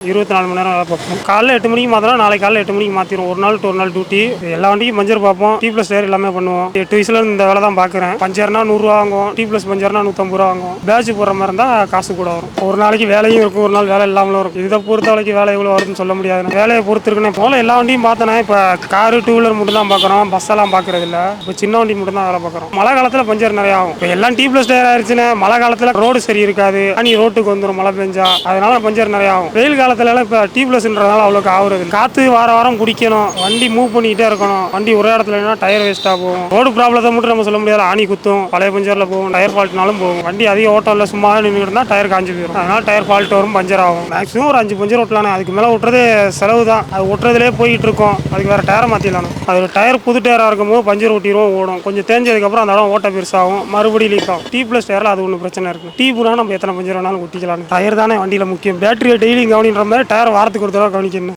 24 மணி நேரம் வேலை பார்ப்போம். காலைல 8 மணிக்கு மாத்தினா நாளைக்கு காலைல 8 மணிக்கு மாற்றிடுவோம். ஒரு நாள் டு ஒரு நாள் டியூட்டி. எல்லா வண்டிக்கும் பஞ்சர் பார்ப்போம். டி ப்ளஸ் டயர் எல்லாமே பண்ணுவோம். 8 வயசுல இந்த வேலை தான் பார்க்குறேன். பஞ்சர்னா 100 ரூபா வாங்குவோம். டி ப்ளஸ் பஞ்சர்னா 150 ரூபா வாங்குவோம். பேட்ச் போடுற மாதிரி இருந்தால் காசு கூட வரும். ஒரு நாளைக்கு வேலையும் இருக்கும், ஒரு நாள் வேலை இல்லாமலும் இருக்கும். இதை பொறுத்த வரைக்கும் வேலை எவ்வளோ வருதுன்னு சொல்ல முடியாது. வேலையை பொறுத்து இருக்குன்னு போல எல்லா வண்டியும் பார்த்தேன்னா இப்போ காரு டூ வீலர் மட்டும் தான் பார்க்குறோம். பஸ் எல்லாம் பார்க்கறது இல்லை. இப்போ சின்ன வண்டி மட்டும் தான் வேலை பார்க்குறோம். மழை காலத்தில் பஞ்சர் நிறைய ஆகும். இப்போ எல்லாம் டி ப்ளஸ் டயர் ஆயிடுச்சுன்னா மழை காலத்தில் ரோடு சரி இருக்காது. தண்ணி ரோட்டுக்கு வந்துடும் மழை பெஞ்சா. அதனால பஞ்சர் நிறைய ஆகும். வெயில் காலத்துல இப்போ டி ப்ளஸ்ன்றதால அவ்வளோக்கு ஆகுறது. காற்று வாரம் குடிக்கணும். வண்டி மூவ் பண்ணிக்கிட்டே இருக்கணும். வண்டி ஒரே இடத்துல டயர் வேஸ்ட்டாக போகும். ரோடு ப்ராப்ளத்தை மட்டும் நம்ம சொல்ல முடியாது. ஆணி குத்தும், பழைய பஞ்சரில் போகும், டயர் ஃபால்ட்னாலும் போகும். வண்டி அதிக ஓட்டம் இல்லை, சும்மா நின்று இருந்தால் டயர் காஞ்சி போயிடும். அதனால டயர் ஃபால்ட் வரும், பஞ்சர் ஆகும். மேக்ஸிமம் ஒரு 5 பஞ்சர் ஓட்டலானே. அதுக்கு மேலே ஓட்டுறது செலவு தான். அது ஓட்டுறதுலேயே போயிட்டு இருக்கும். அதுக்கு வேற டயரை மாற்றிடலாம். அது டயர் புது டயராக இருக்கும்போது பஞ்சர் ஓட்டிடுவோம், ஓடும். கொஞ்சம் தேஞ்சதுக்கப்புறம் அந்த இடம் ஓட்ட பெருசாகும், மறுபடியும் லீக் ஆகும். டி ப்ளஸ் டயரில் அது ஒன்று பிரச்சனை இருக்குது. டீ பூரா நம்ம எத்தனை பஞ்சர் வேணாலும் ஒட்டிக்கலாம். டயர் தானே வண்டியில் முக்கியம். பேட்டரியை டெய்லி கவனின்ற மாதிரி டயர் வாரத்துக்கு ஒரு தடவை கவனிக்கணும்.